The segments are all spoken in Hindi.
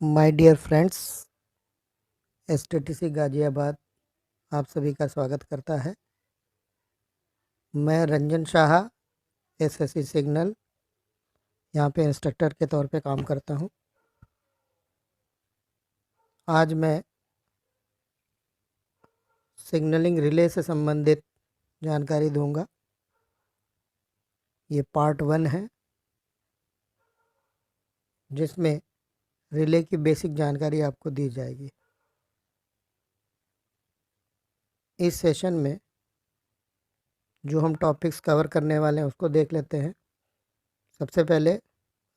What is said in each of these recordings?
माय डियर फ्रेंड्स, एसटीटीसी गाजियाबाद आप सभी का स्वागत करता है। मैं रंजन शाह, एसएससी सिग्नल, यहाँ पे इंस्ट्रक्टर के तौर पे काम करता हूँ। आज मैं सिग्नलिंग रिले से संबंधित जानकारी दूंगा। ये पार्ट 1 है, जिसमें रिले की बेसिक जानकारी आपको दी जाएगी। इस सेशन में जो हम टॉपिक्स कवर करने वाले हैं उसको देख लेते हैं। सबसे पहले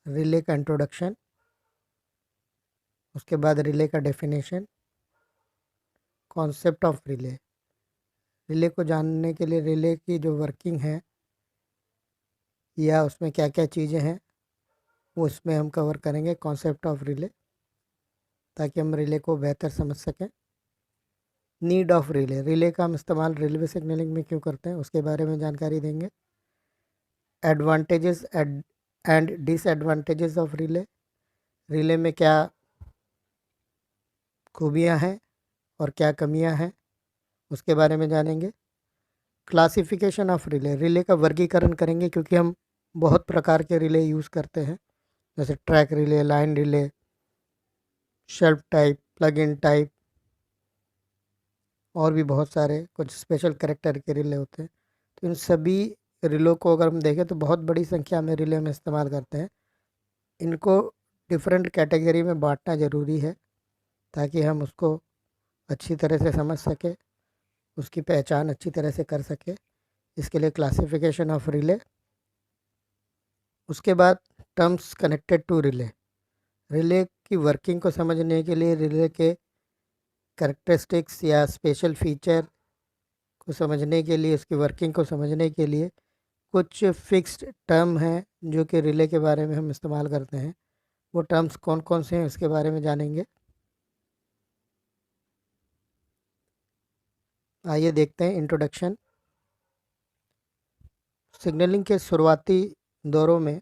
रिले का इंट्रोडक्शन, उसके बाद रिले का definition, concept of relay. Relay को जानने के लिए रिले की जो वर्किंग है या उसमें क्या क्या चीज़ें हैं वो इसमें हम कवर करेंगे, कॉन्सेप्ट ऑफ रिले, ताकि हम रिले को बेहतर समझ सकें। नीड ऑफ रिले, रिले का हम इस्तेमाल रेलवे सिग्नलिंग में क्यों करते हैं उसके बारे में जानकारी देंगे। Advantages and disadvantages of relay, relay में क्या खूबियां हैं और क्या कमियां हैं उसके बारे में जानेंगे। क्लासिफिकेशन ऑफ रिले, रिले का वर्गीकरण करेंगे क्योंकि हम बहुत प्रकार के रिले यूज़ करते हैं, जैसे track relay, line relay, shelf type, plug in type और भी बहुत सारे कुछ स्पेशल कैरेक्टर के रिले होते हैं। तो इन सभी रिलो को अगर हम देखें तो बहुत बड़ी संख्या में रिले में इस्तेमाल करते हैं। इनको डिफरेंट कैटेगरी में बांटना ज़रूरी है ताकि हम उसको अच्छी तरह से समझ सके, उसकी पहचान अच्छी तरह से कर सके। इसके लिए क्लासिफिकेशन ऑफ रिले। उसके बाद terms connected to relay, relay की वर्किंग को समझने के लिए रिले के कैरेक्टरिस्टिक्स या स्पेशल फीचर को समझने के लिए, उसकी वर्किंग को समझने के लिए कुछ फिक्स्ड टर्म हैं जो कि रिले के बारे में हम इस्तेमाल करते हैं। वो टर्म्स कौन कौन से हैं उसके बारे में जानेंगे। आइए देखते हैं इंट्रोडक्शन। सिग्नलिंग के शुरुआती दौरों में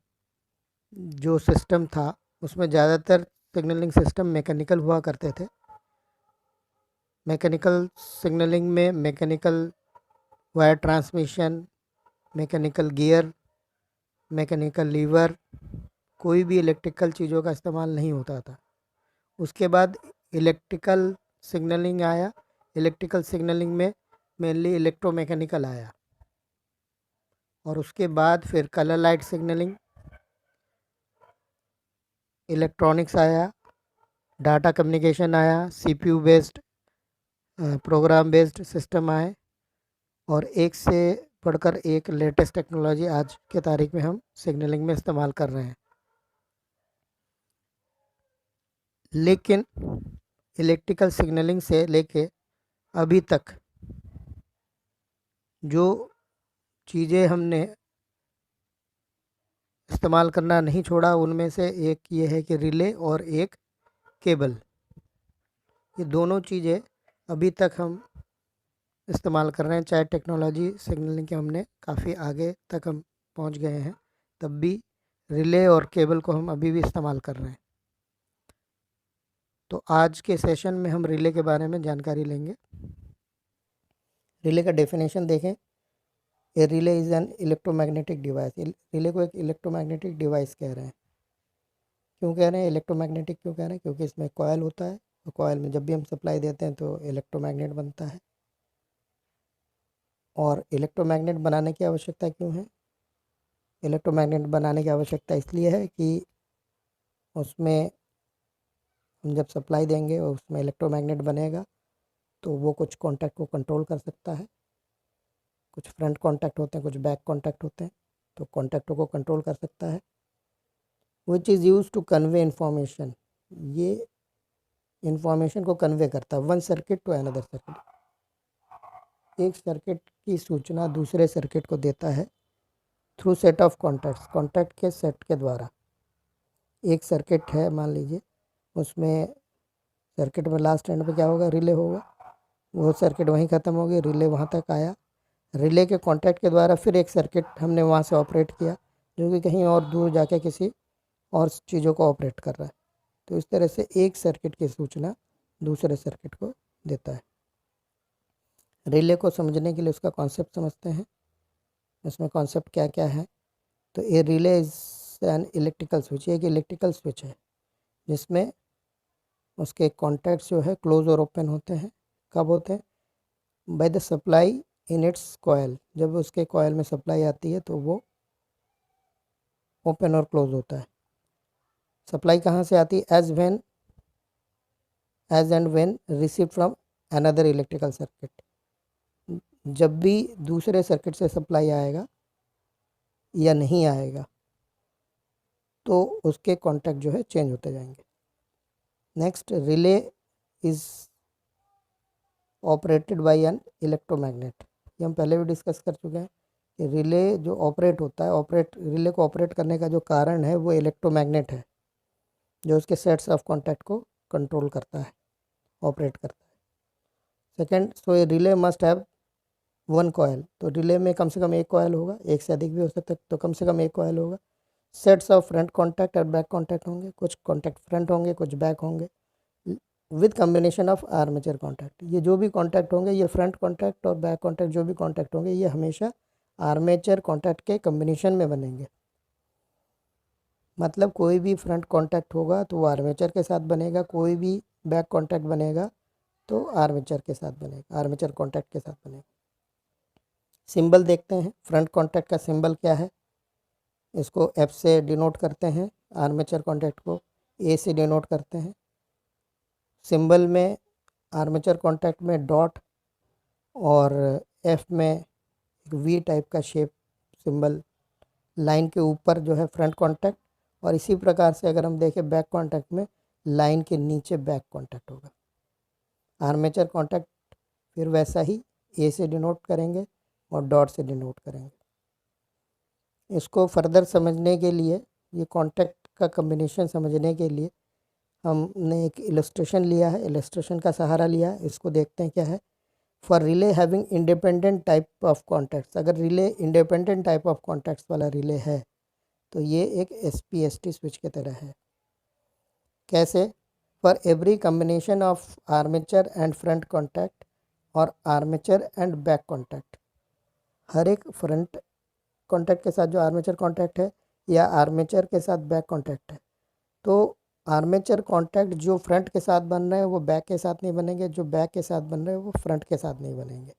जो सिस्टम था उसमें ज़्यादातर सिग्नलिंग सिस्टम मैकेनिकल हुआ करते थे। मैकेनिकल सिग्नलिंग में mechanical wire transmission, mechanical gear, mechanical lever, कोई भी इलेक्ट्रिकल चीज़ों का इस्तेमाल नहीं होता था। उसके बाद इलेक्ट्रिकल सिग्नलिंग आया। इलेक्ट्रिकल सिग्नलिंग में मेनली इलेक्ट्रोमैकेनिकल आया, और उसके बाद फिर कलर लाइट सिग्नलिंग, इलेक्ट्रॉनिक्स आया, डाटा कम्युनिकेशन आया, CPU based, program based system आए, और एक से बढ़कर एक लेटेस्ट टेक्नोलॉजी आज के तारीख में हम सिग्नलिंग में इस्तेमाल कर रहे हैं। लेकिन इलेक्ट्रिकल सिग्नलिंग से लेके अभी तक जो चीज़ें हमने इस्तेमाल करना नहीं छोड़ा उनमें से एक ये है कि रिले और एक केबल। ये दोनों चीज़ें अभी तक हम इस्तेमाल कर रहे हैं, चाहे टेक्नोलॉजी सिग्नलिंग के हमने काफ़ी आगे तक हम पहुंच गए हैं, तब भी रिले और केबल को हम अभी भी इस्तेमाल कर रहे हैं। तो आज के सेशन में हम रिले के बारे में जानकारी लेंगे। रिले का डेफिनेशन देखें। A relay is an electromagnetic device. Relay को एक इलेक्ट्रोमैग्नेटिक डिवाइस कह रहे हैं। क्यों कह रहे हैं इलेक्ट्रोमैग्नेटिक, क्यों कह रहे हैं? क्योंकि इसमें कॉयल होता है, और कॉयल में जब भी हम सप्लाई देते हैं तो इलेक्ट्रोमैग्नेट बनता है। और इलेक्ट्रोमैग्नेट बनाने की आवश्यकता क्यों है? इलेक्ट्रोमैग्नेट बनाने की आवश्यकता इसलिए है कि उसमें हम जब सप्लाई देंगे और उसमें इलेक्ट्रोमैग्नेट बनेगा तो वो कुछ कॉन्टैक्ट को कंट्रोल कर सकता है। कुछ फ्रंट कॉन्टैक्ट होते हैं, कुछ बैक कॉन्टैक्ट होते हैं, तो कॉन्टैक्टों को कंट्रोल कर सकता है। Which is use to convey information, ये इंफॉर्मेशन को कन्वे करता है one circuit to another circuit. एक सर्किट की सूचना दूसरे सर्किट को देता है through set of contacts, contact के सेट के द्वारा। एक सर्किट है मान लीजिए, उसमें सर्किट में लास्ट एंड पे क्या होगा? रिले होगा। वो सर्किट वहीं ख़त्म हो गई, रिले वहाँ तक आया। रिले के कॉन्टैक्ट के द्वारा फिर एक सर्किट हमने वहाँ से ऑपरेट किया जो कि कहीं और दूर जाके किसी और चीज़ों को ऑपरेट कर रहा है। तो इस तरह से एक सर्किट की सूचना दूसरे सर्किट को देता है। रिले को समझने के लिए उसका कॉन्सेप्ट समझते हैं। इसमें कॉन्सेप्ट क्या क्या है। तो a relay is an electrical switch, एक इलेक्ट्रिकल स्विच है जिसमें उसके कॉन्टैक्ट्स जो है क्लोज और ओपन होते हैं। कब होते हैं? By the supply in its coil, जब उसके कॉयल में सप्लाई आती है तो वो ओपन और क्लोज होता है। सप्लाई कहाँ से आती है? As and when receive from another electrical circuit, जब भी दूसरे सर्किट से सप्लाई आएगा या नहीं आएगा तो उसके कॉन्टैक्ट जो है चेंज होते जाएंगे। Next, relay is operated by an electromagnet. ये हम पहले भी डिस्कस कर चुके हैं कि रिले जो ऑपरेट होता है, रिले को ऑपरेट करने का जो कारण है वो इलेक्ट्रोमैग्नेट है, जो उसके सेट्स ऑफ कॉन्टैक्ट को कंट्रोल करता है, ऑपरेट करता है। Second, so A relay must have one coil, तो रिले में कम से कम एक कॉयल होगा, एक से अधिक भी हो सकता है, तो कम से कम एक कॉयल होगा। सेट्स ऑफ फ्रंट कॉन्टैक्ट और बैक कॉन्टैक्ट होंगे, कुछ कॉन्टैक्ट फ्रंट होंगे, कुछ बैक होंगे, with combination of armature contact. ये जो भी कॉन्टैक्ट होंगे, ये फ्रंट कॉन्टैक्ट और बैक कॉन्टैक्ट जो भी कॉन्टैक्ट होंगे, ये हमेशा आर्मेचर कॉन्टैक्ट के कम्बिनेशन में बनेंगे। मतलब कोई भी फ्रंट कॉन्टैक्ट होगा तो वो आर्मेचर के साथ बनेगा, कोई भी बैक कॉन्टैक्ट बनेगा तो आर्मेचर के साथ बनेगा, आर्मेचर कॉन्टैक्ट के साथ बनेगा। सिंबल देखते हैं, फ्रंट कॉन्टैक्ट का सिंबल क्या है। इसको एफ से डिनोट करते हैं, आर्मेचर कॉन्टैक्ट को ए से डिनोट करते हैं। सिंबल में आर्मेचर कॉन्टैक्ट में डॉट और एफ में एक वी टाइप का शेप सिंबल, लाइन के ऊपर जो है फ्रंट कॉन्टैक्ट, और इसी प्रकार से अगर हम देखें बैक कॉन्टैक्ट में लाइन के नीचे बैक कॉन्टैक्ट होगा। आर्मेचर कॉन्टैक्ट फिर वैसा ही ए से डिनोट करेंगे और डॉट से डिनोट करेंगे। इसको फर्दर समझने के लिए, ये कॉन्टैक्ट का कम्बिनेशन समझने के लिए हमने एक इलस्ट्रेशन लिया है, इलस्ट्रेशन का सहारा लिया है। इसको देखते हैं क्या है। For relay having independent type of contacts, अगर relay independent type of contacts वाला रिले है तो ये एक SPST स्विच की तरह है। कैसे? For every combination of armature and front contact और आर्मेचर एंड बैक कॉन्टैक्ट, हर एक फ्रंट कॉन्टैक्ट के साथ जो आर्मेचर कॉन्टैक्ट है या आर्मेचर के साथ बैक कॉन्टैक्ट है, तो आर्मेचर कॉन्टैक्ट जो फ्रंट के साथ बन रहे हैं वो बैक के साथ नहीं बनेंगे, जो बैक के साथ बन रहे हैं वो फ्रंट के साथ नहीं बनेंगे।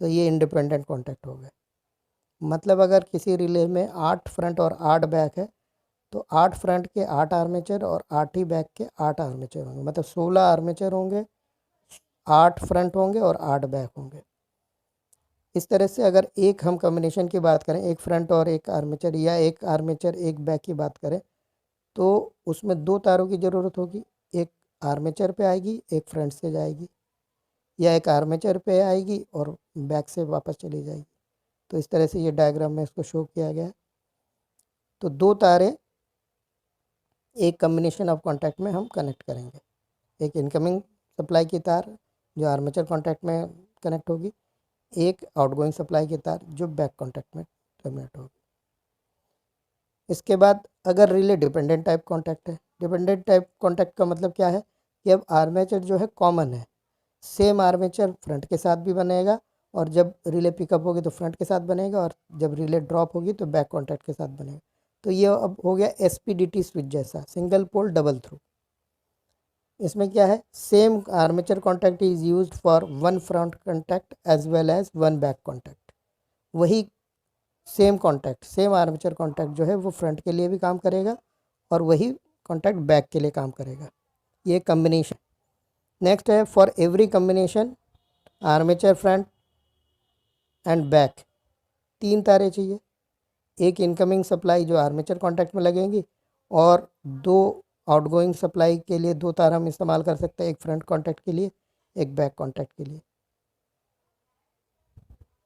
तो ये इंडिपेंडेंट कॉन्टैक्ट हो गए। मतलब अगर किसी रिले में 8 फ्रंट और 8 बैक है तो 8 फ्रंट के 8 आर्मेचर और 8 ही बैक के 8 आर्मेचर होंगे, मतलब 16 आर्मेचर होंगे, 8 फ्रंट होंगे और 8 बैक होंगे। इस तरह से अगर एक हम कॉम्बिनेशन की बात करें, एक फ्रंट और एक आर्मेचर या एक आर्मेचर एक बैक की बात करें, तो उसमें 2 तारों की ज़रूरत होगी। एक आर्मेचर पे आएगी, एक फ्रंट से जाएगी, या एक आर्मेचर पे आएगी और बैक से वापस चली जाएगी। तो इस तरह से ये डायग्राम में इसको शो किया गया है। तो 2 तारे एक कम्बिनेशन ऑफ कॉन्टैक्ट में हम कनेक्ट करेंगे। एक इनकमिंग सप्लाई की तार जो आर्मेचर कॉन्टैक्ट में कनेक्ट होगी, एक आउटगोइंग सप्लाई की तार जो बैक कॉन्टैक्ट में टर्मिनेट होगी। इसके बाद अगर रिले डिपेंडेंट टाइप कॉन्टैक्ट है, डिपेंडेंट टाइप कॉन्टैक्ट का मतलब क्या है कि अब आर्मेचर जो है कॉमन है, सेम आर्मेचर फ्रंट के साथ भी बनेगा, और जब रिले पिकअप होगी तो फ्रंट के साथ बनेगा, और जब रिले ड्रॉप होगी तो बैक कॉन्टैक्ट के साथ बनेगा। तो ये अब हो गया SPDT स्विच जैसा, सिंगल पोल डबल थ्रू। इसमें क्या है, same armature contact is used for one front contact as well as one back contact. वही same contact, same armature contact जो है वो फ्रंट के लिए भी काम करेगा और वही कॉन्टैक्ट बैक के लिए काम करेगा। ये कम्बिनेशन। नेक्स्ट है, for every combination armature front end back 3 तारे चाहिए। एक इनकमिंग सप्लाई जो आर्मेचर कॉन्टैक्ट में लगेंगी, और 2 आउटगोइंग सप्लाई के लिए 2 तार हम इस्तेमाल कर सकते हैं, एक फ्रंट कॉन्टैक्ट के लिए, एक बैक कॉन्टैक्ट के लिए।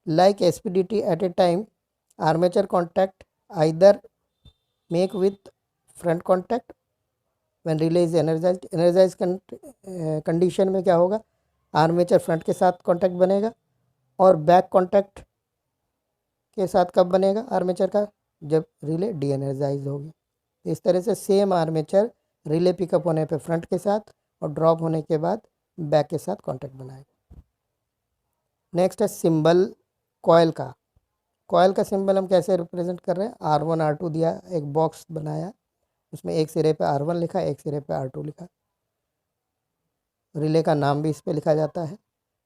Like SPDT at a time, armature contact either make with front contact when relay is energise condition में क्या होगा, आर्मेचर फ्रंट के साथ कॉन्टैक्ट बनेगा, और बैक कॉन्टैक्ट के साथ कब बनेगा आर्मेचर का, जब रिले डी एनर्जाइज होगी। इस तरह से सेम आर्मेचर रिले पिकअप होने पे फ्रंट के साथ और ड्रॉप होने के बाद बैक के साथ कांटेक्ट बनाएगा। नेक्स्ट है सिंबल कॉयल का। कॉयल का सिंबल हम कैसे रिप्रेजेंट कर रहे हैं, R1 R2 दिया, एक बॉक्स बनाया, उसमें एक सिरे पे R1 लिखा, एक सिरे पे R2 लिखा, रिले का नाम भी इस पे लिखा जाता है।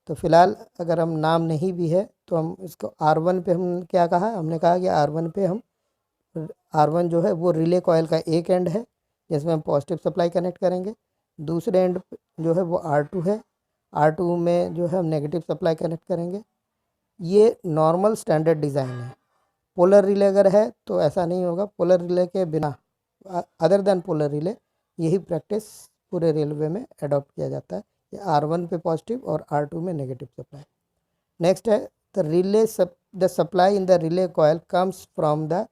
तो फिलहाल अगर हम नाम नहीं भी है तो हम इसको R1 पे हम क्या कहा, हमने कहा कि R1 पे हम R1 जो है वो रिले कॉयल का एक एंड है जिसमें हम पॉजिटिव सप्लाई कनेक्ट करेंगे, दूसरे एंड जो है वो R2 है, R2 में जो है हम नेगेटिव सप्लाई कनेक्ट करेंगे। ये नॉर्मल स्टैंडर्ड डिज़ाइन है। पोलर रिले अगर है तो ऐसा नहीं होगा, पोलर रिले के बिना, अदर देन पोलर रिले, यही प्रैक्टिस पूरे रेलवे में अडॉप्ट किया जाता है, ये R1 पे पॉजिटिव और R2 में नेगेटिव सप्लाई। नेक्स्ट है the supply in the relay coil comes from the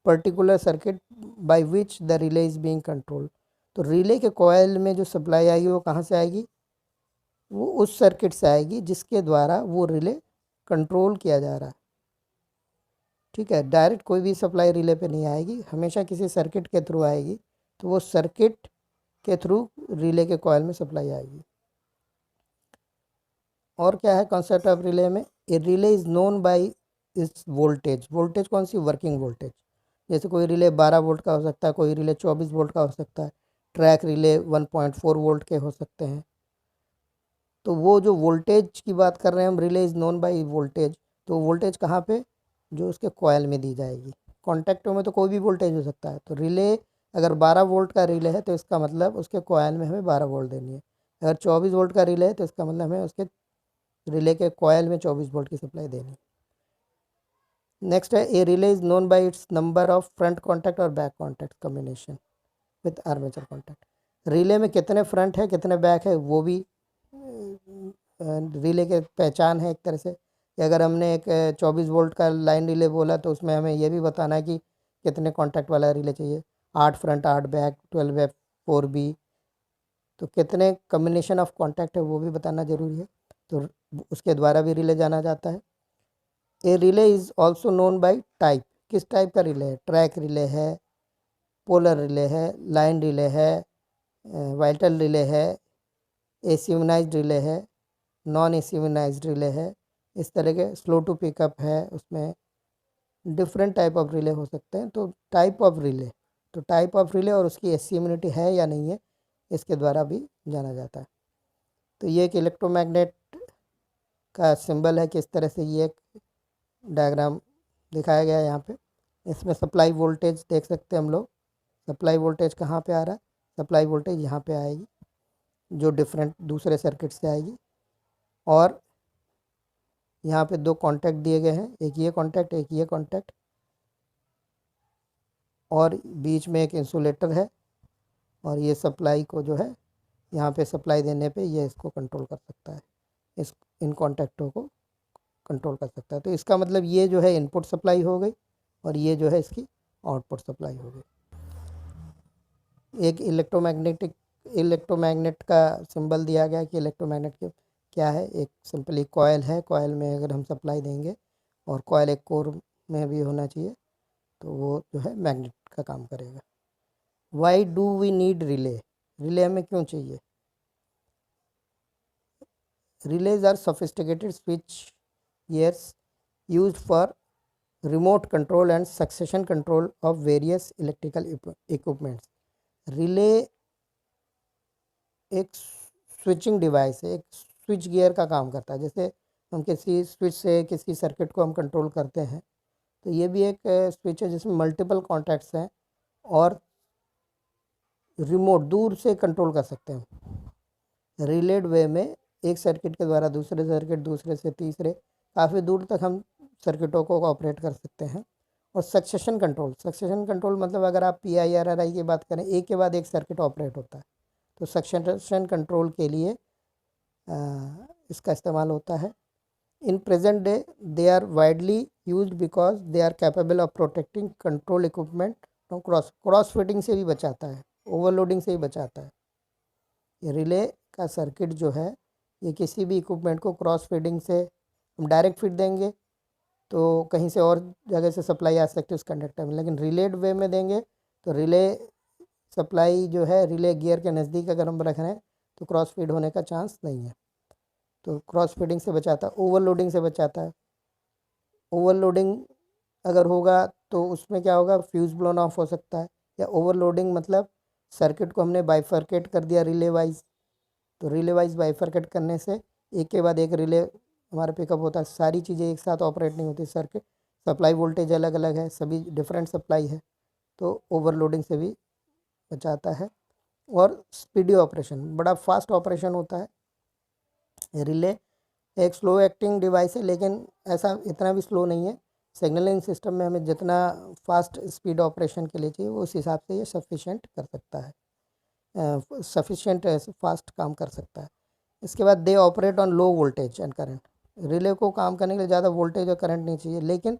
particular circuit by which the relay is being control. तो रिले के कॉयल में जो सप्लाई आएगी वो कहाँ से आएगी, वो उस सर्किट से आएगी जिसके द्वारा वो रिले कंट्रोल किया जा रहा है। ठीक है, डायरेक्ट कोई भी सप्लाई रिले पे नहीं आएगी, हमेशा किसी सर्किट के थ्रू आएगी, तो वो सर्किट के थ्रू रिले के कॉयल में सप्लाई आएगी। और क्या है कॉन्सेप्ट ऑफ रिले में, ए रिले इज़ नोन बाय इस वोल्टेज। वोल्टेज कौन सी, वर्किंग वोल्टेज। जैसे कोई रिले 12 वोल्ट का हो सकता है, कोई रिले 24 वोल्ट का हो सकता है, ट्रैक रिले 1.4 वोल्ट के हो सकते हैं। तो वो जो वोल्टेज की बात कर रहे हैं हम, relay is known by voltage, तो वोल्टेज कहाँ पे, जो उसके कॉयल में दी जाएगी। कॉन्टैक्टों में तो कोई भी वोल्टेज हो सकता है, तो रिले अगर 12 वोल्ट का रिले है तो इसका मतलब उसके कॉयल में हमें 12 वोल्ट देनी है। अगर 24 वोल्ट का रिले है तो इसका मतलब हमें उसके रिले के कॉयल में 24 वोल्ट की सप्लाई देनी है। नेक्स्ट है a relay is known by its number of front contact और back contact combination with armature contact. Relay में कितने फ्रंट है कितने बैक है वो भी रिले के पहचान है एक तरह से, कि अगर हमने एक 24 वोल्ट का लाइन रिले बोला तो उसमें हमें ये भी बताना है कि कितने कॉन्टैक्ट वाला रिले चाहिए, 8 फ्रंट 8 बैक 12 4 बी, तो कितने कम्बिनेशन ऑफ कॉन्टैक्ट है वो भी बताना ज़रूरी है, तो उसके द्वारा भी रिले जाना जाता है। A relay is also known by type, किस टाइप का रिले है, ट्रैक रिले है, पोलर रिले है, लाइन रिले है, वाइटल रिले है, एसिवनाइज्ड रिले है, नॉन एसिवनाइज्ड रिले है, इस तरह के स्लो टू पिकअप है, उसमें डिफरेंट टाइप ऑफ रिले हो सकते हैं। तो टाइप ऑफ रिले, तो टाइप ऑफ रिले और उसकी एसिमिनिटी है या नहीं है, इसके द्वारा भी जाना जाता है। तो ये एक इलेक्ट्रोमैग्नेट का सिंबल है, किस तरह से ये एक डायग्राम दिखाया गया है यहाँ पे। इसमें सप्लाई वोल्टेज देख सकते हैं हम लोग, सप्लाई वोल्टेज कहाँ पे आ रहा है, सप्लाई वोल्टेज यहाँ पे आएगी जो डिफरेंट दूसरे सर्किट से आएगी, और यहाँ पे दो कॉन्टैक्ट दिए गए हैं, एक ये कॉन्टैक्ट एक ये कॉन्टैक्ट, और बीच में एक इंसुलेटर है, और ये सप्लाई को जो है यहाँ पे सप्लाई देने पे ये इसको कंट्रोल कर सकता है, इस इन कॉन्टैक्टों को कंट्रोल कर सकता है। तो इसका मतलब ये जो है इनपुट सप्लाई हो गई और ये जो है इसकी आउटपुट सप्लाई हो गई। एक इलेक्ट्रोमैग्नेट का सिंबल दिया गया कि इलेक्ट्रोमैग्नेट के क्या है, एक सिंपली कॉयल है, कॉयल में अगर हम सप्लाई देंगे और कॉयल एक कोर में भी होना चाहिए तो वो जो है मैग्नेट का काम करेगा। Why do we need relay, relay हमें क्यों चाहिए। Relays are sophisticated switch gears used for remote control and succession control of various electrical equipments. Relay एक स्विचिंग डिवाइस है, एक स्विच गियर का काम करता है। जैसे हम किसी स्विच से किसी सर्किट को हम कंट्रोल करते हैं, तो ये भी एक स्विच है जिसमें मल्टीपल कॉन्टैक्ट्स हैं और रिमोट दूर से कंट्रोल कर सकते हैं। रिलेड वे में एक सर्किट के द्वारा दूसरे सर्किट, दूसरे से तीसरे, काफ़ी दूर तक हम सर्किटों को ऑपरेट कर सकते हैं। और सक्सेशन कंट्रोल मतलब अगर आप PIRRI की बात करें, एक के बाद एक सर्किट ऑपरेट होता है, तो सक्सेशन कंट्रोल के लिए इसका इस्तेमाल होता है। In present day they are widely used because they are capable of protecting control equipment from cross fitting से भी बचाता है, ओवरलोडिंग से भी बचाता है। ये रिले का सर्किट जो है ये किसी भी इक्विपमेंट को क्रॉस फीडिंग से, हम डायरेक्ट फीड देंगे तो कहीं से और जगह से सप्लाई आ सकती है उस कंडक्टर में, लेकिन रिलेड वे में देंगे तो रिले सप्लाई जो है रिले गियर के नज़दीक अगर हम रख रहे हैं तो क्रॉस फीड होने का चांस नहीं है। तो क्रॉस फीडिंग से बचाता है, ओवरलोडिंग से बचाता है। ओवरलोडिंग अगर होगा तो उसमें क्या होगा, फ्यूज़ ब्लोन ऑफ हो सकता है। या ओवरलोडिंग मतलब सर्किट को हमने बाइफरकेट कर दिया रिले वाइज, तो रिले वाइज बाइफरकेट करने से एक के बाद एक रिले हमारा पिकअप होता है। सारी चीज़ें एक साथ ऑपरेट नहीं होती, सर्किट सप्लाई वोल्टेज अलग अलग है, सभी डिफरेंट सप्लाई है, तो ओवरलोडिंग से भी बचाता है। और स्पीडी ऑपरेशन, बड़ा फास्ट ऑपरेशन होता है। रिले एक स्लो एक्टिंग डिवाइस है, लेकिन ऐसा इतना भी स्लो नहीं है। सिग्नलिंग सिस्टम में हमें जितना फास्ट स्पीड ऑपरेशन के लिए चाहिए वो उस हिसाब से ये सफिशेंट कर सकता है, सफिशेंट फास्ट काम कर सकता है। इसके बाद they operate on low voltage and current. Relay को काम करने के लिए ज़्यादा वोल्टेज और करंट नहीं चाहिए, लेकिन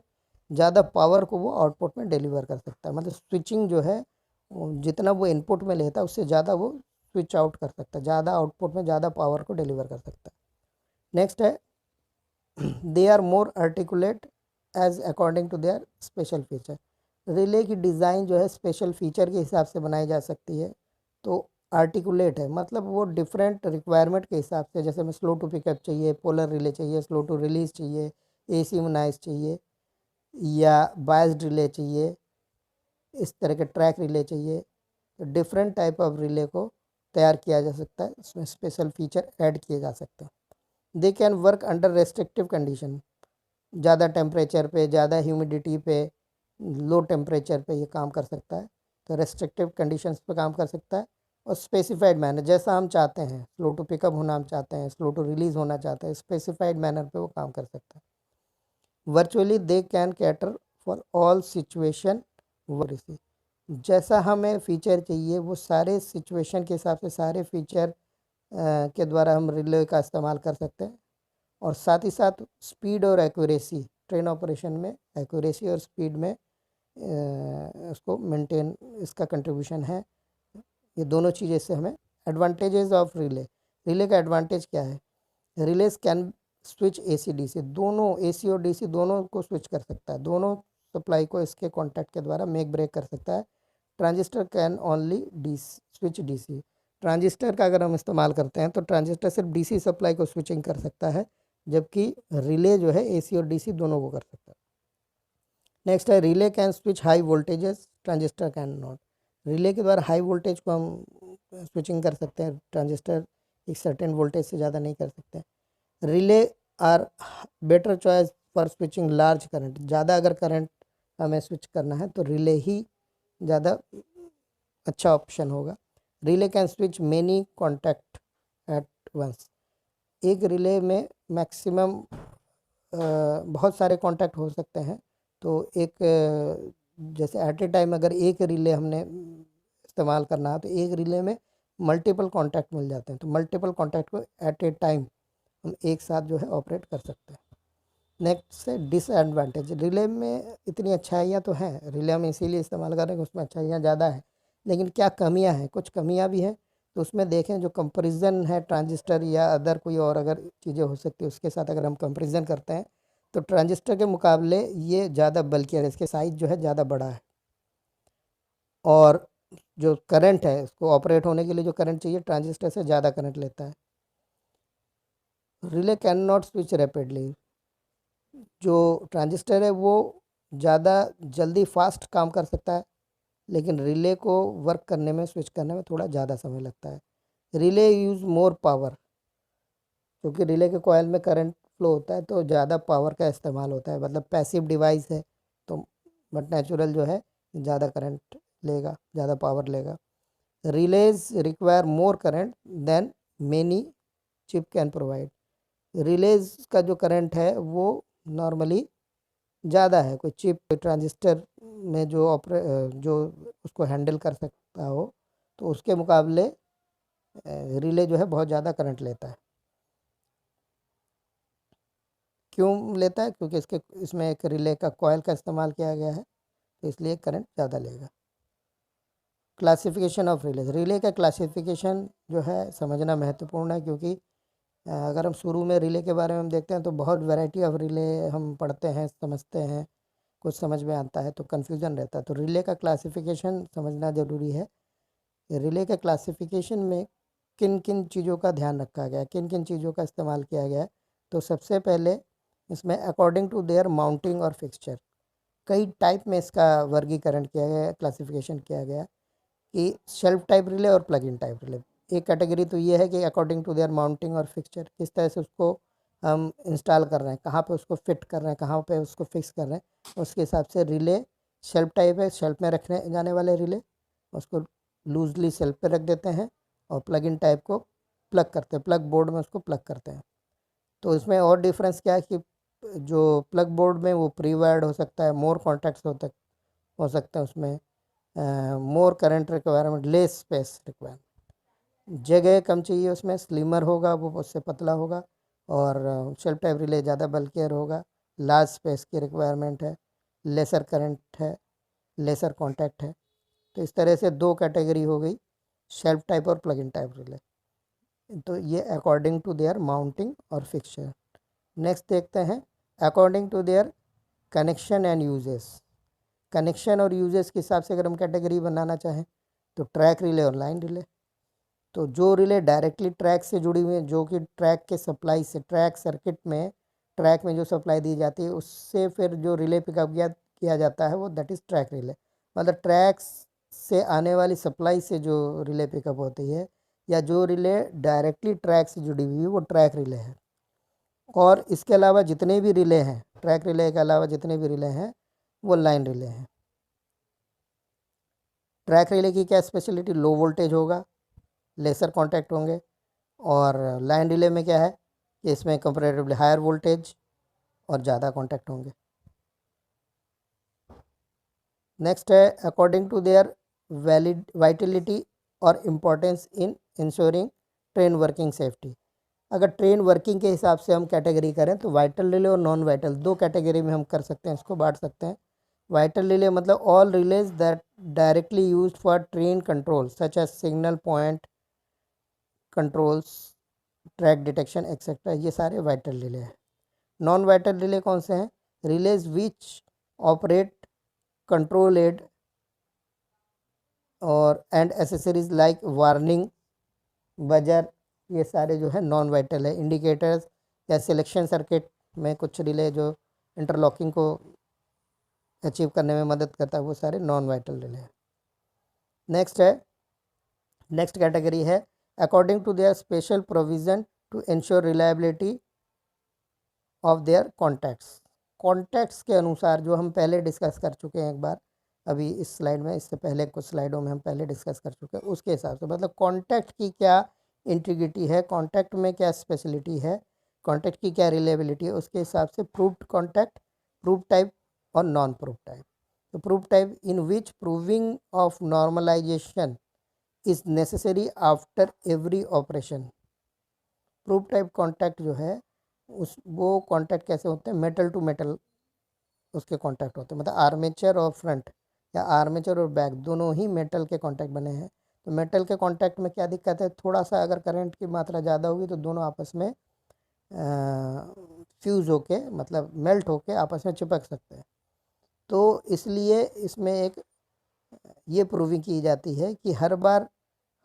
ज़्यादा पावर को वो आउटपुट में डिलीवर कर सकता है। मतलब स्विचिंग जो है जितना वो इनपुट में लेता है उससे ज़्यादा वो स्विच आउट कर सकता है, ज़्यादा आउटपुट में ज़्यादा पावर को डिलीवर कर सकता है। नेक्स्ट है they are more articulate as according to their special feature. Relay की डिज़ाइन जो है स्पेशल फीचर के हिसाब से बनाई जा सकती है। तो आर्टिकुलेट है मतलब वो डिफरेंट रिक्वायरमेंट के हिसाब से, जैसे हमें स्लो टू पिकअप चाहिए, पोलर रिले चाहिए, स्लो टू रिलीज चाहिए, AC नाइस चाहिए, या बायस्ड रिले चाहिए, इस तरह के ट्रैक रिले चाहिए। तो डिफरेंट टाइप ऑफ रिले को तैयार किया जा सकता है, इसमें स्पेशल फीचर ऐड किए जा सकते हैं। They can work under restrictive condition, ज़्यादा टेम्परेचर पे, ज़्यादा ह्यूमिडिटी पे, लो टेम्परेचर पे ये काम कर सकता है। तो रेस्ट्रिक्टिव कंडीशंस पे काम कर सकता है। और स्पेसिफाइड मैनर, जैसा हम चाहते हैं, स्लो टू पिकअप होना हम चाहते हैं, स्लो टू रिलीज होना चाहते हैं, स्पेसिफाइड मैनर पे वो काम कर सकता है। Virtually they can cater for all situation वर्सी, जैसा हमें फीचर चाहिए वो सारे सिचुएशन के हिसाब से सारे फीचर के द्वारा हम रिले का इस्तेमाल कर सकते हैं। और साथ ही साथ स्पीड और एक्यूरेसी, ट्रेन ऑपरेशन में एक्यूरेसी और स्पीड में उसको मेंटेन, इसका कंट्रीब्यूशन है। ये दोनों चीज़ें इससे हमें एडवांटेजेस ऑफ रिले। रिले का एडवांटेज क्या है, release can switch AC DC, दोनों AC और DC दोनों को स्विच कर सकता है, दोनों सप्लाई को इसके कॉन्टैक्ट के द्वारा मेक ब्रेक कर सकता है। Transistor can only switch DC, transistor का अगर हम इस्तेमाल करते हैं तो ट्रांजिस्टर सिर्फ DC सप्लाई को स्विचिंग कर सकता है, जबकि रिले जो है AC और DC दोनों को कर सकता है। नेक्स्ट है relay can switch high voltages, transistor can not. Relay के द्वारा हाई वोल्टेज को हम स्विचिंग कर सकते हैं, ट्रांजिस्टर एक सर्टेन वोल्टेज से ज़्यादा नहीं कर सकते। Relay are better choice for switching large current, ज़्यादा अगर करंट हमें स्विच करना है तो रिले ही ज़्यादा अच्छा ऑप्शन होगा। Relay can switch many contact at once, एक रिले में मैक्सिमम बहुत सारे कॉन्टैक्ट हो सकते हैं। तो एक जैसे एट ए टाइम अगर एक रिले हमने इस्तेमाल करना है तो एक रिले में मल्टीपल कॉन्टैक्ट मिल जाते हैं, तो मल्टीपल कॉन्टैक्ट को एट ए टाइम हम एक साथ जो है ऑपरेट कर सकते हैं। नेक्स्ट है डिसएडवांटेज, रिले में इतनी अच्छाइयाँ तो हैं, रिले हम इसीलिए इस्तेमाल कर रहे हैं कि उसमें अच्छाइयाँ ज़्यादा हैं, लेकिन क्या कमियाँ हैं, कुछ कमियाँ भी हैं। तो उसमें देखें जो कंपैरिजन है ट्रांजिस्टर या अदर कोई और अगर चीज़ें हो सकती है उसके साथ अगर हम कंपैरिजन करते हैं तो ट्रांजिस्टर के मुकाबले ये ज़्यादा बल्कियर है, इसके साइज जो है ज़्यादा बड़ा है। और जो करंट है उसको ऑपरेट होने के लिए जो करंट चाहिए ट्रांजिस्टर से ज़्यादा करंट लेता है। Relay can not switch rapidly, जो ट्रांजिस्टर है वो ज़्यादा जल्दी फास्ट काम कर सकता है, लेकिन रिले को वर्क करने में, स्विच करने में थोड़ा ज़्यादा समय लगता है। रिले यूज़ मोर पावर, क्योंकि रिले के कॉयल में करंट फ्लो होता है तो ज़्यादा पावर का इस्तेमाल होता है, मतलब पैसिव डिवाइस है तो बट नेचुरल जो है ज़्यादा करंट लेगा, ज़्यादा पावर लेगा। Relays require more current than many chip can provide, relays का जो करंट है वो नॉर्मली ज़्यादा है, कोई चिप ट्रांजिस्टर में जो उसको हैंडल कर सकता हो तो उसके मुकाबले रिले जो है बहुत ज़्यादा करंट लेता है। क्यों लेता है, क्योंकि इसमें एक रिले का कॉयल का इस्तेमाल किया गया है तो इसलिए करंट ज़्यादा लेगा। क्लासिफिकेशन ऑफ रिले, रिले का क्लासिफिकेशन जो है समझना महत्वपूर्ण है, क्योंकि अगर हम शुरू में रिले के बारे में हम देखते हैं तो बहुत वैरायटी ऑफ रिले हम पढ़ते हैं, समझते हैं, कुछ समझ में आता है तो कन्फ्यूज़न रहता है, तो रिले का क्लासिफिकेशन समझना ज़रूरी है। रिले के क्लासिफिकेशन में किन किन चीज़ों का ध्यान रखा गया, किन किन चीज़ों का इस्तेमाल किया गया है। तो सबसे पहले इसमें अकॉर्डिंग टू देयर माउंटिंग और फिक्सचर, कई टाइप में इसका वर्गीकरण किया गया है, क्लासिफिकेशन किया गया है कि शेल्फ टाइप रिले और प्लग इन टाइप रिले। एक कैटेगरी तो ये है कि अकॉर्डिंग टू देयर माउंटिंग और फिक्सचर, किस तरह से उसको हम इंस्टॉल कर रहे हैं, कहाँ पे उसको फिट कर रहे हैं, कहाँ पे उसको फिक्स कर रहे हैं, उसके हिसाब से रिले शेल्फ टाइप है, शेल्फ में रखने जाने वाले रिले, उसको लूजली शेल्फ पे रख देते हैं, और प्लग इन टाइप को प्लग करते हैं, प्लग बोर्ड में उसको प्लग करते हैं। तो इसमें और डिफरेंस क्या है कि जो प्लग बोर्ड में वो प्री वायर्ड हो सकता है, मोर कॉन्टैक्ट्स हो सकते हैं उसमें, मोर current requirement, less space requirement, जगह कम चाहिए उसमें, स्लिमर होगा वो, उससे पतला होगा, और शेल्फ टाइप रिले ज़्यादा बल्कियर होगा, लार्ज स्पेस की रिक्वायरमेंट है, लेसर करंट है, लेसर कॉन्टैक्ट है। तो इस तरह से दो कैटेगरी हो गई, शेल्फ टाइप और प्लग इन टाइप रिले। तो ये अकॉर्डिंग टू देयर माउंटिंग और फिक्सचर। नेक्स्ट देखते हैं according to their connection and uses. Connection और यूजेस के हिसाब से अगर हम कैटेगरी बनाना चाहें तो ट्रैक रिले और लाइन रिले। तो जो रिले डायरेक्टली ट्रैक से जुड़ी हुई है, जो कि ट्रैक के सप्लाई से, ट्रैक सर्किट में, ट्रैक में जो सप्लाई दी जाती है उससे फिर जो रिले पिकअप किया जाता है वो दैट इज़ ट्रैक रिले। मतलब ट्रैक से आने वाली सप्लाई से जो रिले पिकअप होती है, या जो रिले डायरेक्टली ट्रैक से जुड़ी हुई है, वो ट्रैक रिले है। और इसके अलावा जितने भी रिले हैं, ट्रैक रिले के अलावा जितने भी रिले हैं वो लाइन रिले हैं। ट्रैक रिले की क्या स्पेशलिटी, लो वोल्टेज होगा, लेसर कॉन्टैक्ट होंगे, और लाइन रिले में क्या है कि इसमें कंपेरेटिवली हायर वोल्टेज और ज़्यादा कॉन्टैक्ट होंगे। नेक्स्ट है according to their valid vitality और importance in ensuring train working safety. अगर ट्रेन वर्किंग के हिसाब से हम कैटेगरी करें तो वाइटल रिले और नॉन वाइटल दो कैटेगरी में हम कर सकते हैं, इसको बांट सकते हैं। वाइटल रिले मतलब all relays that directly used for train control such as signal point controls, track detection etcetera, ये सारे वाइटल रिले हैं। नॉन वाइटल रिले कौन से हैं, रिलेज विच ऑपरेट कंट्रोल एड और and accessories like warning buzzer, ये सारे जो है नॉन वाइटल है। इंडिकेटर्स या सिलेक्शन सर्किट में कुछ रिले जो इंटरलॉकिंग को अचीव करने में मदद करता है, वो सारे नॉन वाइटल रिले हैं। नेक्स्ट कैटेगरी है according to their special provision to ensure reliability of their contacts. Contacts के अनुसार जो हम पहले डिस्कस कर चुके हैं एक बार, अभी इस स्लाइड में, इससे पहले कुछ स्लाइडों में हम पहले डिस्कस कर चुके हैं, उसके हिसाब से मतलब कॉन्टैक्ट की क्या इंटीग्रिटी है, कॉन्टैक्ट में क्या स्पेशलिटी है, कॉन्टैक्ट की क्या रिलेबिलिटी है, उसके हिसाब से प्रूव्ड कॉन्टैक्ट, प्रूव टाइप और नॉन प्रूव टाइप। तो prove type in which proving of normalisation is necessary after every operation. Prove type contact जो है उस वो कॉन्टैक्ट कैसे होते हैं, मेटल टू मेटल उसके कॉन्टैक्ट होते हैं, मतलब आर्मेचर और फ्रंट या आर्मेचर और बैक दोनों ही मेटल के कॉन्टैक्ट बने हैं। तो मेटल के कॉन्टैक्ट में क्या दिक्कत है, थोड़ा सा अगर करंट की मात्रा ज़्यादा होगी तो दोनों आपस में फ्यूज़ होके, मतलब मेल्ट होके आपस में चिपक सकते हैं। तो इसलिए इसमें एक ये प्रूविंग की जाती है कि हर बार,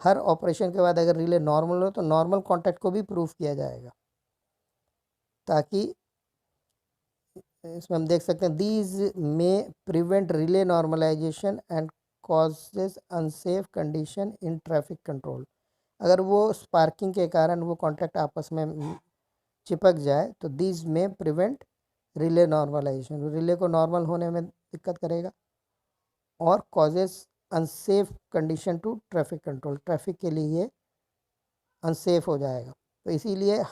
हर ऑपरेशन के बाद अगर रिले नॉर्मल हो तो नॉर्मल कॉन्टैक्ट को भी प्रूफ किया जाएगा, ताकि इसमें हम देख सकते हैं these may prevent relay normalisation and causes unsafe condition in traffic control. अगर वो स्पार्किंग के कारण वो कॉन्टैक्ट आपस में चिपक जाए तो these may prevent relay normalisation, relay को नॉर्मल होने में दिक्कत करेगा, और causes unsafe condition to traffic control, traffic के लिए ये अनसेफ हो जाएगा। तो इसीलिए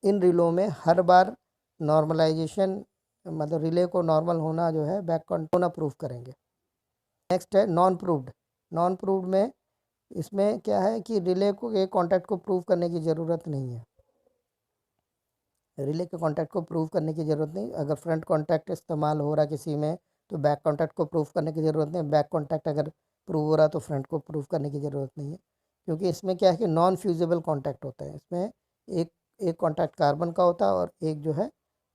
इन रिलों में हर बार नॉर्मलाइजेशन, मतलब रिले को नॉर्मल होना जो है बैक होना प्रूफ करेंगे। नेक्स्ट है नॉन प्रूव्ड। नॉन प्रूव्ड में इसमें क्या है कि रिले को एक कॉन्टैक्ट को प्रूव करने की ज़रूरत नहीं है, रिले के कॉन्टैक्ट को प्रूव करने की ज़रूरत नहीं। अगर फ्रंट कॉन्टैक्ट इस्तेमाल हो रहा किसी में तो बैक कॉन्टैक्ट को प्रूव करने की ज़रूरत नहीं, बैक कॉन्टैक्ट अगर प्रूव हो रहा तो फ्रंट को प्रूव करने की ज़रूरत नहीं है, क्योंकि इसमें क्या है कि नॉन फ्यूजिबल कॉन्टैक्ट होता है। इसमें एक एक कॉन्टैक्ट कार्बन का होता है और एक जो है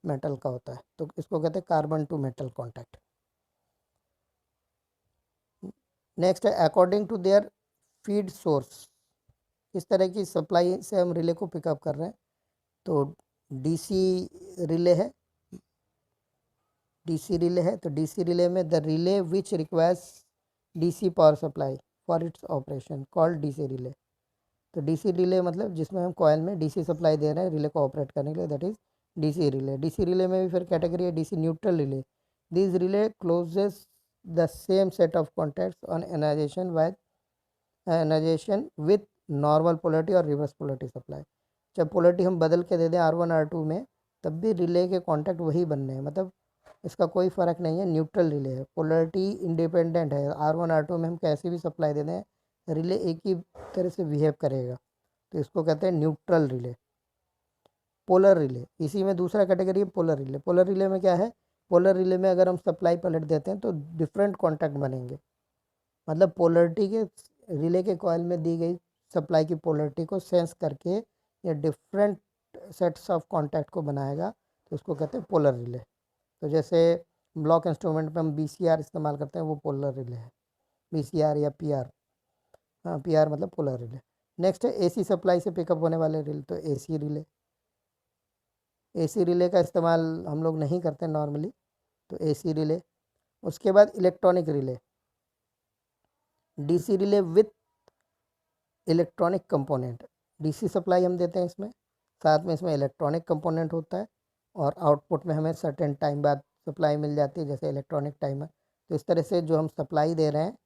मेटल का होता है, तो इसको कहते हैं carbon to metal contact. Next है according to their feed source, इस तरह की सप्लाई से हम रिले को पिकअप कर रहे हैं। तो डीसी रिले है, डीसी रिले है, तो डीसी रिले में the relay which requires DC power supply for its operation called DC relay. तो डीसी रिले मतलब जिसमें हम कॉयल में डीसी सप्लाई दे रहे हैं रिले को ऑपरेट करने के लिए, that is DC relay. DC relay में भी फिर कैटेगरी है DC neutral relay. This relay closes the same set of contacts on energisation with normal polarity और रिवर्स पोलरिटी सप्लाई। जब पोलरिटी हम बदल के दे दें R1 R2 में, तब भी रिले के कॉन्टैक्ट वही बनने हैं, मतलब इसका कोई फ़र्क नहीं है, न्यूट्रल रिले है, पोलरिटी इंडिपेंडेंट है। R1 R2 में हम कैसे भी सप्लाई दे दें, रिले एक ही तरह से बिहेव करेगा, तो इसको कहते हैं न्यूट्रल रिले। पोलर रिले, इसी में दूसरा कैटेगरी है पोलर रिले। पोलर रिले में क्या है, पोलर रिले में अगर हम सप्लाई पलट देते हैं तो डिफरेंट कॉन्टैक्ट बनेंगे, मतलब पोलरिटी के रिले के कॉयल में दी गई सप्लाई की पोलरिटी को सेंस करके ये डिफरेंट सेट्स ऑफ कॉन्टैक्ट को बनाएगा, तो उसको कहते हैं पोलर रिले। तो जैसे ब्लॉक इंस्ट्रूमेंट में हम BCR इस्तेमाल करते हैं, वो पोलर रिले है, BCR या PR। हाँ, PR मतलब पोलर रिले। नेक्स्ट है AC सप्लाई से पिकअप होने वाले रिले, तो AC रिले। AC रिले का इस्तेमाल हम लोग नहीं करते नॉर्मली, तो AC रिले। उसके बाद electronic relay, DC relay with electronic component. DC supply हम देते हैं इसमें, साथ में इसमें इलेक्ट्रॉनिक कंपोनेंट होता है, और आउटपुट में हमें सर्टेन टाइम बाद सप्लाई मिल जाती है, जैसे इलेक्ट्रॉनिक टाइमर। तो इस तरह से जो हम सप्लाई दे रहे हैं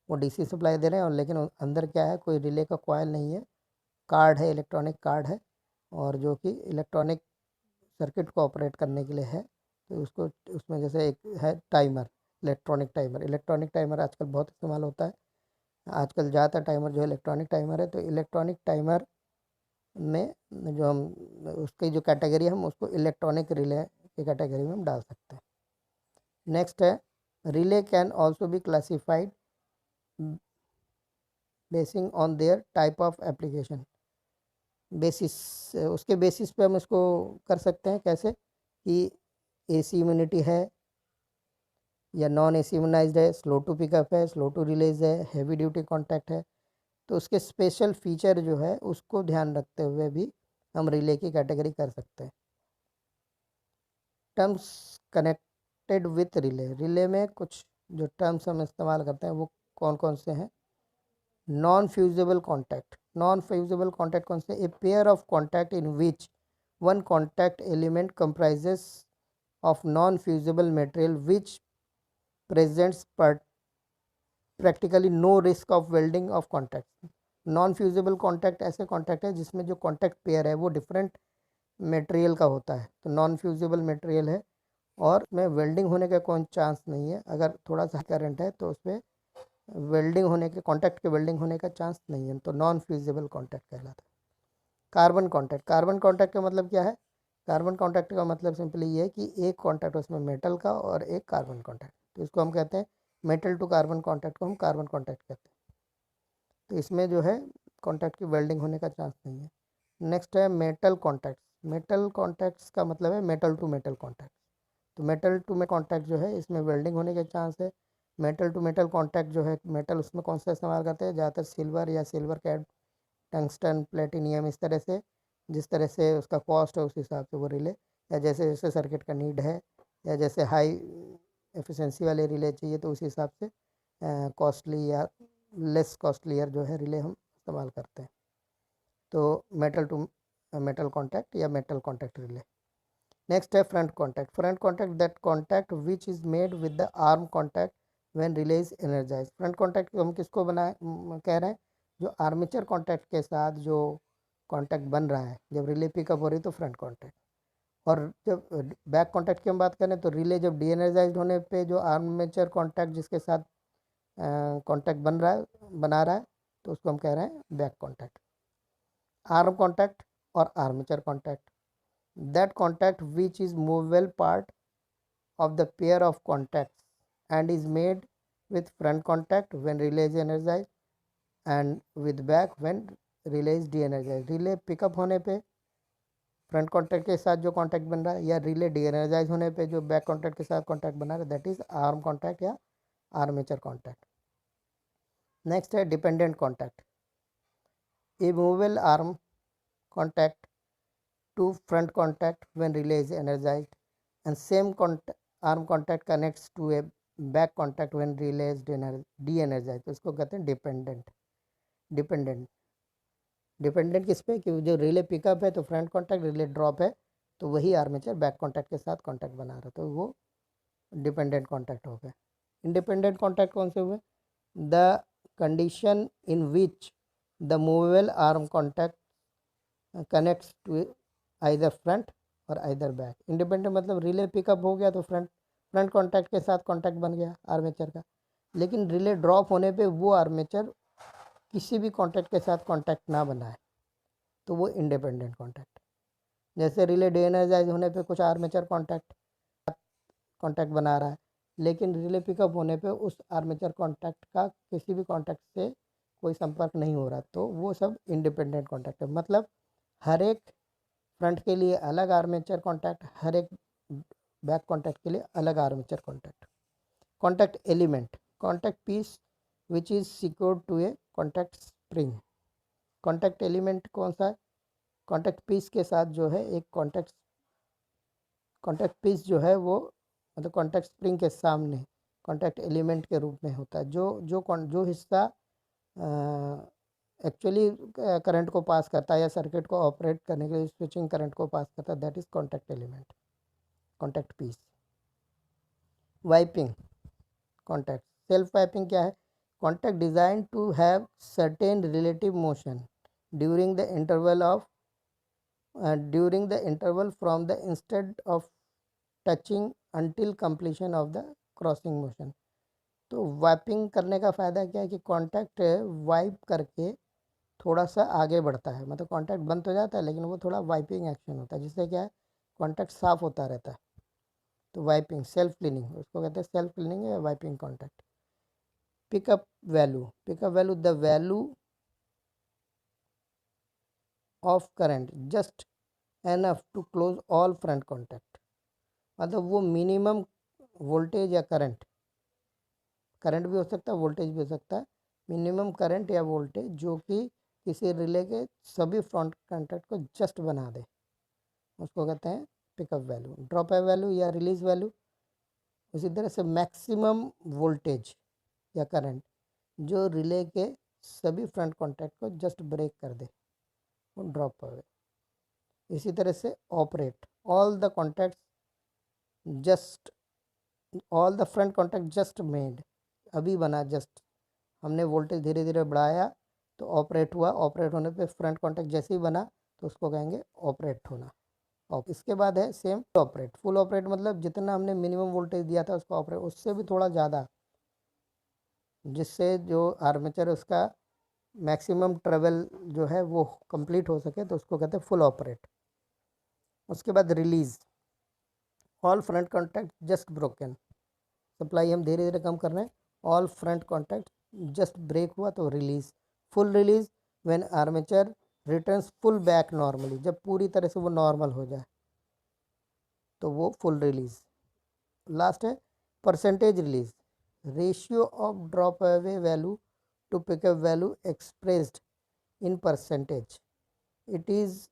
वो DC सप्लाई दे रहे हैं, और लेकिन अंदर क्या है, कोई रिले का कॉयल नहीं है, कार्ड है, इलेक्ट्रॉनिक कार्ड है, और जो कि इलेक्ट्रॉनिक सर्किट को ऑपरेट करने के लिए है। तो उसको उसमें जैसे एक है timer, electronic timer. Electronic timer आजकल बहुत इस्तेमाल होता है, आजकल ज़्यादातर टाइमर जो है इलेक्ट्रॉनिक टाइमर है। तो इलेक्ट्रॉनिक टाइमर में जो हम उसकी जो कैटेगरी है, हम उसको इलेक्ट्रॉनिक रिले की कैटेगरी में हम डाल सकते हैं। नेक्स्ट है relay can also be classified basin on their type of application. Basis, उसके बेसिस पे हम इसको कर सकते हैं, कैसे कि AC इम्यूनिटी है या नॉन AC इम्यूनाइज्ड है, स्लो टू पिकअप है, स्लो टू रिलीज है, हैवी ड्यूटी कॉन्टैक्ट है। तो उसके स्पेशल फीचर जो है उसको ध्यान रखते हुए भी हम रिले की कैटेगरी कर सकते हैं। Terms connected with relay, relay में कुछ जो टर्म्स हम इस्तेमाल करते हैं वो कौन कौन से हैं। Non fusible contact, non fusible contact कौन से, a pair of contact in which one contact element comprises of non fusible material which presents practically no risk of welding of contact. Non fusible contact ऐसे कॉन्टैक्ट है जिसमें जो कॉन्टैक्ट पेयर है वो डिफरेंट मटेरियल का होता है, तो नॉन फ्यूजिबल मटेरियल है, और उसमें वेल्डिंग होने का कोई चांस नहीं है। अगर थोड़ा सा करंट है तो उसमें वेल्डिंग होने के, कॉन्टैक्ट के वेल्डिंग होने का चांस नहीं है, तो नॉन फ्यूजिबल कॉन्टैक्ट कहलाता है। कार्बन कॉन्टैक्ट, कार्बन कॉन्टैक्ट का मतलब क्या है, कार्बन कॉन्टैक्ट का मतलब सिंपली ये है कि एक कॉन्टैक्ट उसमें मेटल का और एक कार्बन कॉन्टैक्ट, तो इसको हम कहते हैं मेटल टू कार्बन कॉन्टैक्ट को हम कार्बन कॉन्टैक्ट कहते हैं। तो इसमें जो है कॉन्टैक्ट की वेल्डिंग होने का चांस नहीं है। नेक्स्ट है मेटल कॉन्टैक्ट्स। मेटल कॉन्टैक्ट्स का मतलब है मेटल टू मेटल कॉन्टैक्ट। तो मेटल टू मेटल कॉन्टैक्ट जो है इसमें वेल्डिंग होने के चांस है। मेटल टू मेटल कॉन्टैक्ट जो है, मेटल उसमें कौन सा इस्तेमाल करते हैं, ज़्यादातर सिल्वर या सिल्वर कैड, टंगस्टन, प्लेटिनियम, इस तरह से जिस तरह से उसका कॉस्ट है उस हिसाब से वो रिले, या जैसे जैसे सर्किट का नीड है, या जैसे हाई एफिशिएंसी वाले रिले चाहिए तो उस हिसाब से कॉस्टली या लेस कॉस्टलियर जो है रिले हम इस्तेमाल करते हैं। तो मेटल टू मेटल कॉन्टैक्ट या मेटल कॉन्टैक्ट रिले। नेक्स्ट है front contact. Front contact that contact which is made with the arm contact when relay is energise. Front contact हम किसको बनाए कह रहे हैं, जो आर्मेचर कॉन्टैक्ट के साथ जो कॉन्टैक्ट बन रहा है, जब रिले पिकअप हो रही है तो फ्रंट कॉन्टैक्ट। और जब बैक कॉन्टैक्ट की हम बात करें तो रिले जब डी एनर्जाइज होने पे जो आर्मेचर कॉन्टैक्ट जिसके साथ कॉन्टैक्ट बना रहा है, तो उसको हम कह रहे हैं बैक कॉन्टैक्ट। आर्म कॉन्टैक्ट और armature contact, that contact which is movable part of the pair of contacts and is made with front contact when relay is energized and with back when relay is de-energized। Relay pickup होने पे फ्रंट कॉन्टैक्ट के साथ जो कॉन्टैक्ट बन रहा है, या रिले डी-एनर्जाइज होने पे जो बैक कॉन्टैक्ट के साथ कॉन्टैक्ट बना रहा है, दैट इज आर्म कॉन्टैक्ट या आर्मेचर कॉन्टैक्ट। नेक्स्ट है dependent contact. A movable arm contact to front contact when relay is energized, and same arm contact connects to a back contact when relay is de-energise. तो इसको कहते हैं डिपेंडेंट। डिपेंडेंट डिपेंडेंट किस पे, कि जो रिले पिकअप है तो फ्रंट कॉन्टैक्ट, रिले ड्रॉप है तो वही आर्मेचर बैक कॉन्टैक्ट के साथ कॉन्टैक्ट बना रहा है, तो वो डिपेंडेंट कॉन्टैक्ट हो गए। इंडिपेंडेंट कॉन्टैक्ट कौन से हुए? The condition in which the movable arm contact connects to either front और आइदर बैक। इंडिपेंडेंट मतलब रिले पिकअप हो गया तो फ्रंट कॉन्टैक्ट के साथ कॉन्टैक्ट बन गया आर्मेचर का, लेकिन रिले ड्रॉप होने पे वो आर्मेचर किसी भी कॉन्टैक्ट के साथ कॉन्टैक्ट ना बनाए तो वो इंडिपेंडेंट कॉन्टैक्ट। जैसे रिले डे एनर्जाइज होने पे कुछ आर्मेचर कॉन्टैक्ट बना रहा है, लेकिन रिले पिकअप होने पे उस आर्मेचर कॉन्टैक्ट का किसी भी कॉन्टैक्ट से कोई संपर्क नहीं हो रहा, तो वो सब इंडिपेंडेंट कॉन्टैक्ट है। मतलब हर एक फ्रंट के लिए अलग आर्मेचर कॉन्टैक्ट, हर एक बैक कॉन्टैक्ट के लिए अलग armature contact. Contact element, contact piece which is secured to a contact spring. Contact element कौन सा है? कॉन्टैक्ट पीस के साथ जो है एक कॉन्टैक्ट पीस जो है वो मतलब कॉन्टैक्ट स्प्रिंग के सामने कॉन्टैक्ट एलिमेंट के रूप में होता है। जो हिस्सा एक्चुअली करंट को पास करता है या सर्किट को ऑपरेट करने के लिए स्विचिंग करंट को पास करता है, that is contact element, contact piece. Wiping contact, self wiping क्या है? Contact design to have certain relative motion during the interval from the instead of touching until completion of the crossing motion. तो वाइपिंग करने का फ़ायदा क्या है कि कॉन्टैक्ट वाइप करके थोड़ा सा आगे बढ़ता है, मतलब कॉन्टैक्ट बंद तो जाता है लेकिन वो थोड़ा वाइपिंग एक्शन होता है, जिससे क्या है कॉन्टैक्ट साफ होता रहता है। तो वाइपिंग, सेल्फ क्लीनिंग, उसको कहते हैं सेल्फ क्लीनिंग या wiping contact. Pickup value the value of current just enough to close all front contact. मतलब वो मिनिमम वोल्टेज या करंट भी हो सकता है, वोल्टेज भी हो सकता है, मिनिमम करंट या वोल्टेज जो कि किसी रिले के सभी फ्रंट कॉन्टैक्ट को जस्ट बना दे, उसको कहते हैं पिकअप वैल्यू। ड्रॉप वैल्यू या रिलीज वैल्यू, उसी तरह से मैक्सिमम वोल्टेज या करंट जो रिले के सभी फ्रंट कॉन्टैक्ट को जस्ट ब्रेक कर दे, वो ड्रॉप वैल्यू। इसी तरह से operate, all the contact just, all the front contact just made, अभी बना, जस्ट हमने वोल्टेज धीरे धीरे बढ़ाया तो ऑपरेट हुआ, ऑपरेट होने पे फ्रंट कॉन्टैक्ट जैसे ही बना तो उसको कहेंगे ऑपरेट होना। और इसके बाद है सेम ऑपरेट। फुल ऑपरेट मतलब जितना हमने मिनिमम वोल्टेज दिया था उसको ऑपरेट, उससे भी थोड़ा ज़्यादा, जिससे जो आर्मेचर उसका मैक्सिमम ट्रेवल जो है वो कंप्लीट हो सके, तो उसको कहते हैं फुल ऑपरेट। उसके बाद release, all front contact just broken, supply हम धीरे धीरे कम कर रहे हैं, all front contact just break हुआ तो release. Full release when armature returns full back normally, जब पूरी तरह से वो नॉर्मल हो जाए तो वो फुल रिलीज। लास्ट है percentage release, ratio of drop away value to pickup value expressed in percentage, it is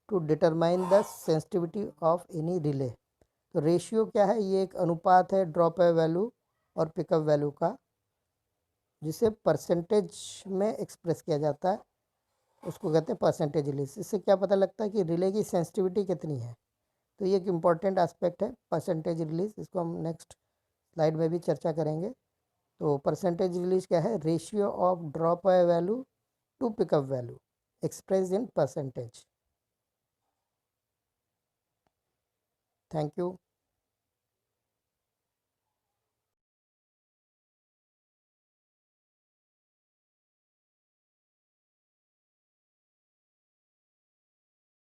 to determine the sensitivity of any relay. तो रेशियो क्या है? ये एक अनुपात है ड्रॉप अवे वैल्यू और पिकअप वैल्यू का, जिसे परसेंटेज में एक्सप्रेस किया जाता है, उसको कहते हैं परसेंटेज रिलीज। इससे क्या पता लगता है कि रिले की सेंसिटिविटी कितनी है। तो ये एक इम्पॉर्टेंट एस्पेक्ट है परसेंटेज रिलीज, इसको हम नेक्स्ट स्लाइड में भी चर्चा करेंगे। तो परसेंटेज रिलीज क्या है? Ratio of drop away value to pickup value express in percentage. Thank you.